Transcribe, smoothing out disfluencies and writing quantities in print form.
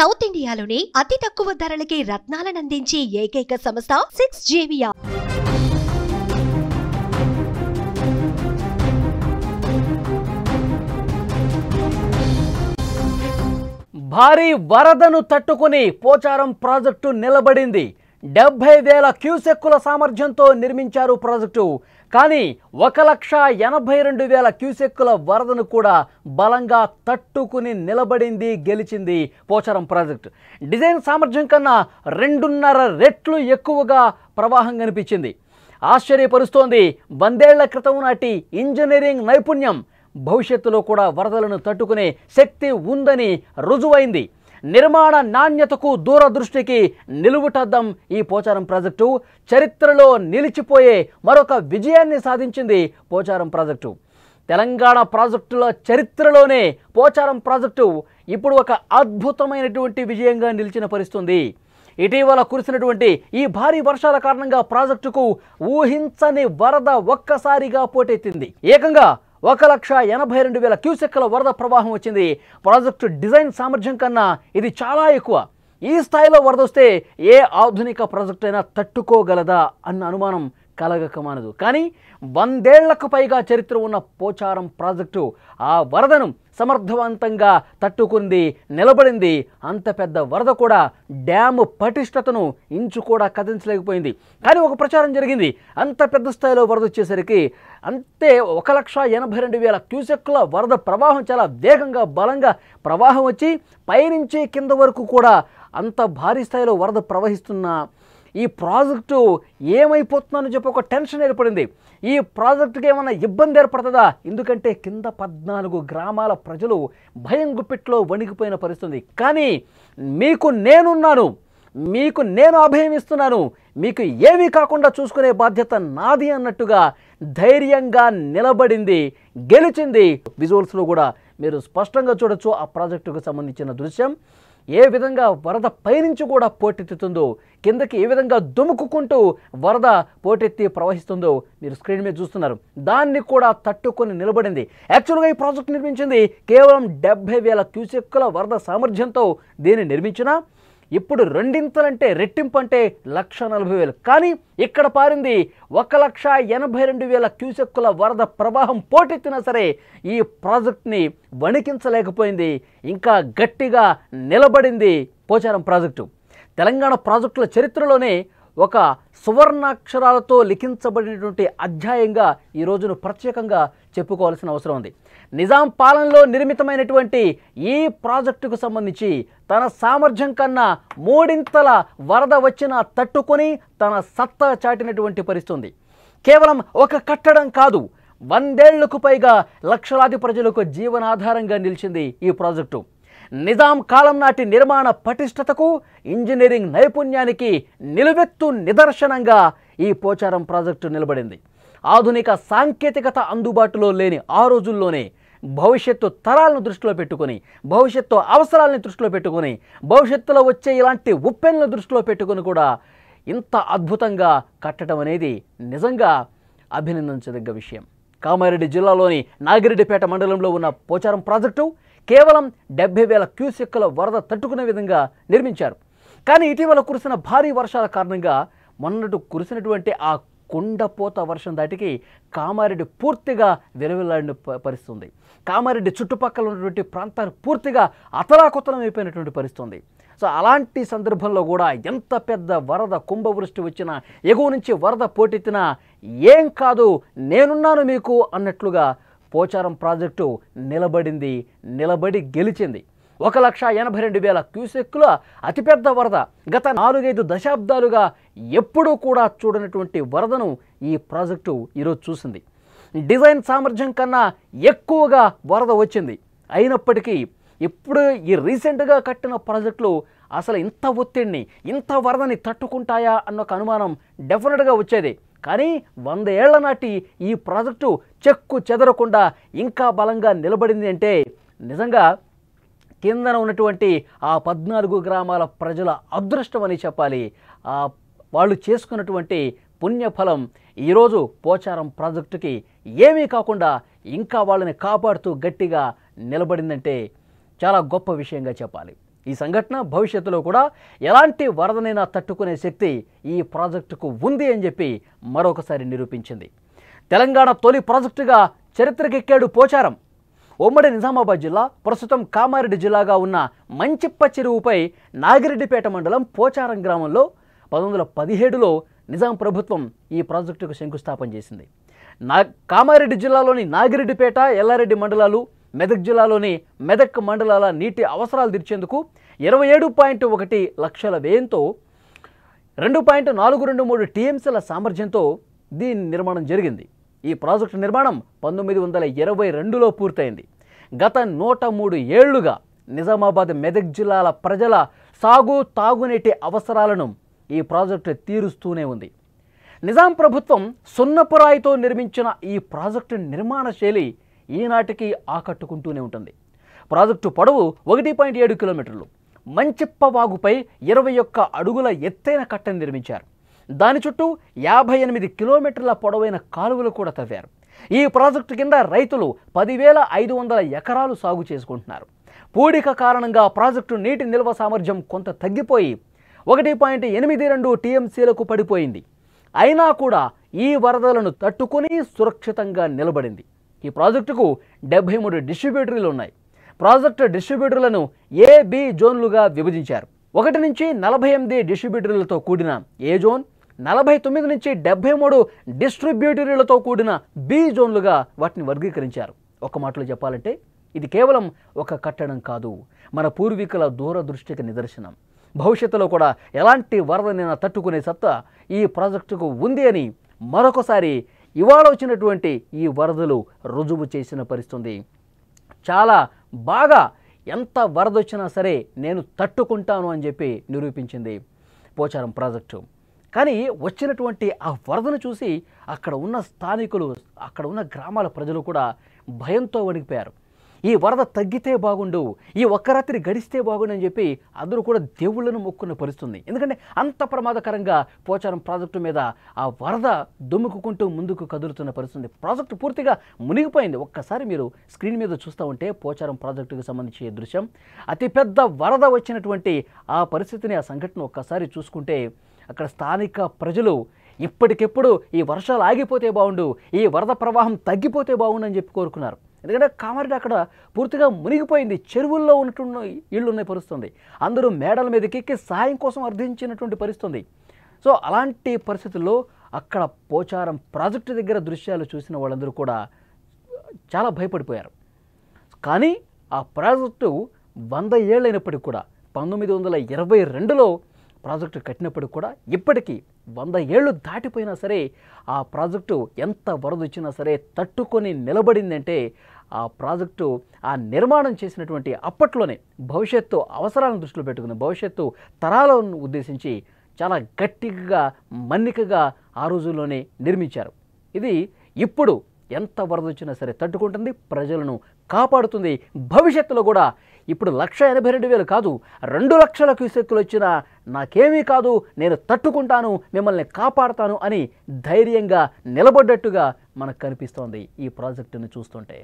South ఇండియాలోనే అతి తక్కువ ధరలకి రత్నాలనందించే ఏకైక సంస్థ 6JVR. భారీ వరదను తట్టుకుని పోచారం ప్రాజెక్టు నిలబడింది. 70,000 క్యూసెక్కుల సామర్థ్యంతో నిర్మించారు ప్రాజెక్టు. కానీ 1,82,000 క్యూసెక్కుల వరదను కూడా బలంగా తట్టుకుని నిలబడింది, గెలిచింది పోచారం ప్రాజెక్టు. డిజైన్ సామర్థ్యం కన్నా 2.5 రెట్లు ఎక్కువగా ప్రవాహం కనిపించింది. ఆశ్చర్యపరుస్తోంది 100 ఏళ్ల క్రితం నాటి ఇంజనీరింగ్ నైపుణ్యం. భవిష్యత్తులో కూడా వరదలను తట్టుకునే శక్తి ఉందని రుజువైంది. నిర్మాణ నాణ్యతకు దూరదృష్టికి నిలువుటద్దం ఈ పోచారం ప్రాజెక్టు. చరిత్రలో నిలిచిపోయే మరొక విజయాన్ని సాధించింది పోచారం ప్రాజెక్టు. తెలంగాణ ప్రాజెక్టుల చరిత్రలోనే పోచారం ప్రాజెక్టు ఇప్పుడు ఒక అద్భుతమైనటువంటి విజయంగా నిలిచిన పరిస్థితుంది. ఇటీవల కురిసినటువంటి ఈ భారీ వర్షాల కారణంగా ప్రాజెక్టుకు ఊహించని వరద ఒక్కసారిగా పోటెత్తింది. ఏకంగా 1,82,000 క్యూసెక్కుల వరద ప్రవాహం వచ్చింది. ప్రాజెక్టు డిజైన్ సామర్థ్యం కన్నా ఇది చాలా ఎక్కువ. ఈ స్థాయిలో వరద వస్తే ఏ ఆధునిక ప్రాజెక్టు అయినా తట్టుకోగలదా అన్న అనుమానం కలగకమానదు. కానీ 100 ఏళ్లకు పైగా చరిత్ర ఉన్న పోచారం ప్రాజెక్టు ఆ వరదను సమర్థవంతంగా తట్టుకుంది, నిలబడింది. అంత పెద్ద వరద కూడా డ్యాము పటిష్టతను ఇంచు కూడా కదించలేకపోయింది. కానీ ఒక ప్రచారం జరిగింది, అంత పెద్ద స్థాయిలో వరద వచ్చేసరికి అంతే 1,82,000 క్యూసెక్కుల వరద ప్రవాహం చాలా వేగంగా బలంగా ప్రవాహం వచ్చి పైనుంచి కింద వరకు కూడా అంత భారీ స్థాయిలో వరద ప్రవహిస్తున్న ఈ ప్రాజెక్టు ఏమైపోతుందని చెప్పి ఒక టెన్షన్ ఏర్పడింది. ఈ ప్రాజెక్టుకి ఏమైనా ఇబ్బంది ఏర్పడుతుందా? ఎందుకంటే కింద 14 గ్రామాల ప్రజలు భయం గుప్పిట్లో వణికిపోయిన పరిస్థితి. కానీ మీకు నేనున్నాను, మీకు నేను అభయం ఇస్తున్నాను, మీకు ఏమీ కాకుండా చూసుకునే బాధ్యత నాది అన్నట్టుగా ధైర్యంగా నిలబడింది, గెలిచింది. విజువల్స్లో కూడా మీరు స్పష్టంగా చూడొచ్చు ఆ ప్రాజెక్టుకు సంబంధించిన దృశ్యం. ఏ విధంగా వరద పైనుంచి కూడా పోటెత్తుతుందో, కిందకి ఏ విధంగా దుముకుంటూ వరద పోటెత్తి ప్రవహిస్తుందో మీరు స్క్రీన్ మీద చూస్తున్నారు. దాన్ని కూడా తట్టుకొని నిలబడింది. యాక్చువల్గా ఈ ప్రాజెక్ట్ నిర్మించింది కేవలం 70,000 క్యూసెక్కుల వరద సామర్థ్యంతో దీన్ని నిర్మించినా ఇప్పుడు రెండింతలంటే రెట్టింపు అంటే 1,40,000. కానీ ఇక్కడ పారింది 1,82,000 క్యూసెక్కుల వరద ప్రవాహం పోటెత్తినా సరే ఈ ప్రాజెక్ట్ని వణికించలేకపోయింది. ఇంకా గట్టిగా నిలబడింది పోచారం ప్రాజెక్టు. తెలంగాణ ప్రాజెక్టుల చరిత్రలోనే ఒక సువర్ణాక్షరాలతో లిఖించబడినటువంటి అధ్యాయంగా ఈ రోజును ప్రత్యేకంగా చెప్పుకోవాల్సిన అవసరం ఉంది. నిజాం పాలనలో నిర్మితమైనటువంటి ఈ ప్రాజెక్టుకు సంబంధించి తన సామర్థ్యం కన్నా 3 వరద వచ్చినా తట్టుకొని తన సత్తా చాటినటువంటి పరిస్థితి. కేవలం ఒక కట్టడం కాదు, 100 ఏళ్లకు పైగా లక్షలాది ప్రజలకు జీవనాధారంగా నిలిచింది ఈ ప్రాజెక్టు. నిజాం కాలం నాటి నిర్మాణ పటిష్టతకు, ఇంజనీరింగ్ నైపుణ్యానికి నిలువెత్తు నిదర్శనంగా ఈ పోచారం ప్రాజెక్టు నిలబడింది. ఆధునిక సాంకేతికత అందుబాటులో లేని ఆ రోజుల్లోనే భవిష్యత్తు తరాలను దృష్టిలో పెట్టుకొని, భవిష్యత్తు అవసరాలను దృష్టిలో పెట్టుకొని, భవిష్యత్తులో వచ్చే ఇలాంటి ఉప్పెన్లను దృష్టిలో పెట్టుకొని కూడా ఇంత అద్భుతంగా కట్టడం అనేది నిజంగా అభినందించదగ్గ విషయం. కామారెడ్డి జిల్లాలోని నాగిరెడ్డిపేట మండలంలో ఉన్న పోచారం ప్రాజెక్టు కేవలం 70,000 క్యూసెక్కుల వరద తట్టుకునే విధంగా నిర్మించారు. కానీ ఇటీవల కురిసిన భారీ వర్షాల కారణంగా మొన్నటి కురిసినటువంటి ఆ కుండపోత వర్షం దాటికి కామారెడ్డి పూర్తిగా విలవిల్లాడిన పరిస్థితుంది. కామారెడ్డి చుట్టుపక్కల ఉన్నటువంటి ప్రాంతాలు పూర్తిగా అతలాకుతలం అయిపోయినటువంటి పరిస్థితుంది. సో అలాంటి సందర్భంలో కూడా ఎంత పెద్ద వరద కుంభవృష్టి వచ్చినా, ఎగువ నుంచి వరద పోటెత్తినా ఏం కాదు, నేనున్నాను మీకు అన్నట్లుగా పోచారం ప్రాజెక్టు నిలబడింది, నిలబడి గెలిచింది. 1,82,000 క్యూసెక్కుల అతిపెద్ద వరద. గత 4-5 దశాబ్దాలుగా ఎప్పుడూ కూడా చూడనటువంటి వరదను ఈ ప్రాజెక్టు ఈరోజు చూసింది. డిజైన్ సామర్థ్యం కన్నా ఎక్కువగా వరద వచ్చింది. అయినప్పటికీ ఇప్పుడు ఈ రీసెంట్గా కట్టిన ప్రాజెక్టులు అసలు ఇంత ఒత్తిడిని, ఇంత వరదని తట్టుకుంటాయా అన్న ఒక అనుమానం డెఫినెట్గా వచ్చేది. కానీ 100 ఏళ్ల నాటి ఈ ప్రాజెక్టు చెక్కు చెదరకుండా ఇంకా బలంగా నిలబడింది అంటే నిజంగా కిందన ఉన్నటువంటి ఆ 14 గ్రామాల ప్రజల అదృష్టం అని చెప్పాలి. వాళ్ళు చేసుకున్నటువంటి పుణ్యఫలం ఈరోజు పోచారం ప్రాజెక్టుకి ఏమీ కాకుండా ఇంకా వాళ్ళని కాపాడుతూ గట్టిగా నిలబడిందంటే చాలా గొప్ప విషయంగా చెప్పాలి. ఈ సంఘటన భవిష్యత్తులో కూడా ఎలాంటి వరదనైనా తట్టుకునే శక్తి ఈ ప్రాజెక్టుకు ఉంది అని చెప్పి మరొకసారి నిరూపించింది. తెలంగాణ తొలి ప్రాజెక్టుగా చరిత్రకెక్కాడు పోచారం. ఉమ్మడి నిజామాబాద్ జిల్లా, ప్రస్తుతం కామారెడ్డి జిల్లాగా ఉన్న మంచిప్ప చెరువుపై నాగిరెడ్డిపేట మండలం పోచారం గ్రామంలో 1917లో నిజాం ప్రభుత్వం ఈ ప్రాజెక్టుకు శంకుస్థాపన చేసింది. కామారెడ్డి జిల్లాలోని నాగిరెడ్డిపేట, ఎల్లారెడ్డి మండలాలు, మెదక్ జిల్లాలోని మెదక్ మండలాల నీటి అవసరాలు తీర్చేందుకు 27.1 లక్షల వ్యయంతో 2.423 టీఎంసీల సామర్థ్యంతో దీని నిర్మాణం జరిగింది. ఈ ప్రాజెక్టు నిర్మాణం 1922లో పూర్తయింది. గత 103 ఏళ్లుగా నిజామాబాద్, మెదక్ జిల్లాల ప్రజల సాగు, తాగునీటి అవసరాలను ఈ ప్రాజెక్టు తీరుస్తూనే ఉంది. నిజాం ప్రభుత్వం సున్నపురాయితో నిర్మించిన ఈ ప్రాజెక్టు నిర్మాణ శైలి ఈనాటికి ఆకట్టుకుంటూనే ఉంటుంది. ప్రాజెక్టు పొడవు 1.7 కిలోమీటర్లు. మంచిప్ప వాగుపై 21 అడుగుల ఎత్తైన కట్టను నిర్మించారు. దాని చుట్టూ 58 కిలోమీటర్ల పొడవైన కాలువలు కూడా తవ్వారు. ఈ ప్రాజెక్టు కింద రైతులు 10,500 ఎకరాలు సాగు చేసుకుంటున్నారు. పూడిక కారణంగా ప్రాజెక్టు నీటి నిల్వ సామర్థ్యం కొంత తగ్గిపోయి 1.82 టీఎంసీలకు పడిపోయింది. అయినా కూడా ఈ వరదలను తట్టుకుని సురక్షితంగా నిలబడింది. ఈ ప్రాజెక్టుకు 73 డిస్ట్రిబ్యూటర్లు ఉన్నాయి. ప్రాజెక్టు డిస్ట్రిబ్యూటర్లను ఏ, బి జోన్లుగా విభజించారు. 1 నుంచి 48 డిస్ట్రిబ్యూటర్లతో కూడిన ఏ జోన్, 49 నుంచి 73 డిస్ట్రిబ్యూటర్లతో కూడిన బి జోన్లుగా వాటిని వర్గీకరించారు. ఒక మాటలో చెప్పాలంటే ఇది కేవలం ఒక కట్టడం కాదు, మన పూర్వీకుల దూరదృష్టికి నిదర్శనం. భవిష్యత్తులో కూడా ఎలాంటి వరదనైనా తట్టుకునే సత్తా ఈ ప్రాజెక్టుకు ఉంది అని మరొకసారి ఇవాళ వచ్చినటువంటి ఈ వరదలు రుజువు చేసిన పరిస్థితి. చాలా బాగా ఎంత వరద వచ్చినా సరే నేను తట్టుకుంటాను అని చెప్పి నిరూపించింది పోచారం ప్రాజెక్టు. కానీ వచ్చినటువంటి ఆ వరదను చూసి అక్కడ ఉన్న స్థానికులు, అక్కడ ఉన్న గ్రామాల ప్రజలు కూడా భయంతో వణికిపోయారు. ఈ వరద తగ్గితే బాగుండు, ఈ ఒక్క రాత్రి గడిస్తే బాగుండు అని చెప్పి అందరూ కూడా దేవుళ్ళను మొక్కున్న పరిస్థితుంది. ఎందుకంటే అంత ప్రమాదకరంగా పోచారం ప్రాజెక్టు మీద ఆ వరద దుమ్ముకుంటూ ముందుకు కదులుతున్న పరిస్థితి. ప్రాజెక్టు పూర్తిగా మునిగిపోయింది. ఒక్కసారి మీరు స్క్రీన్ మీద చూస్తూ ఉంటే పోచారం ప్రాజెక్టుకు సంబంధించి దృశ్యం, అతిపెద్ద వరద వచ్చినటువంటి ఆ పరిస్థితిని, ఆ సంఘటన ఒక్కసారి చూసుకుంటే అక్కడ స్థానిక ప్రజలు ఇప్పటికెప్పుడు ఈ వర్షాలు ఆగిపోతే బాగుండు, ఈ వరద ప్రవాహం తగ్గిపోతే బాగుండు అని చెప్పి కోరుకున్నారు. ఎందుకంటే కామారెడ్డి అక్కడ పూర్తిగా మునిగిపోయింది. చెరువుల్లో ఉన్నటువంటి ఇళ్ళు ఉన్న పరిస్థితుంది. అందరూ మేడల మీదకి ఎక్కి సహాయం కోసం అర్థించినటువంటి పరిస్థితుంది. సో అలాంటి పరిస్థితుల్లో అక్కడ పోచారం ప్రాజెక్టు దగ్గర దృశ్యాలు చూసిన వాళ్ళందరూ కూడా చాలా భయపడిపోయారు. కానీ ఆ ప్రాజెక్టు 100 ఏళ్ళైనప్పటికీ కూడా 1922లో ప్రాజెక్టు కట్టినప్పటికి కూడా ఇప్పటికీ 100 ఏళ్ళు దాటిపోయినా సరే ఆ ప్రాజెక్టు ఎంత వరద వచ్చినా సరే తట్టుకొని నిలబడిందంటే ఆ ప్రాజెక్టు ఆ నిర్మాణం చేసినటువంటి అప్పట్లోనే భవిష్యత్తు అవసరాలను దృష్టిలో పెట్టుకుని, భవిష్యత్తు తరాలను ఉద్దేశించి చాలా గట్టిగా, మన్నికగా ఆ రోజుల్లోనే నిర్మించారు. ఇది ఇప్పుడు ఎంత వరద వచ్చినా సరే తట్టుకుంటుంది, ప్రజలను కాపాడుతుంది. భవిష్యత్తులో కూడా ఇప్పుడు 1,82,000 కాదు, 2 లక్షల క్యూసెక్కులు వచ్చినా నాకేమీ కాదు, నేను తట్టుకుంటాను, మిమ్మల్ని కాపాడుతాను అని ధైర్యంగా నిలబడ్డట్టుగా మనకు కనిపిస్తోంది ఈ ప్రాజెక్టును చూస్తుంటే.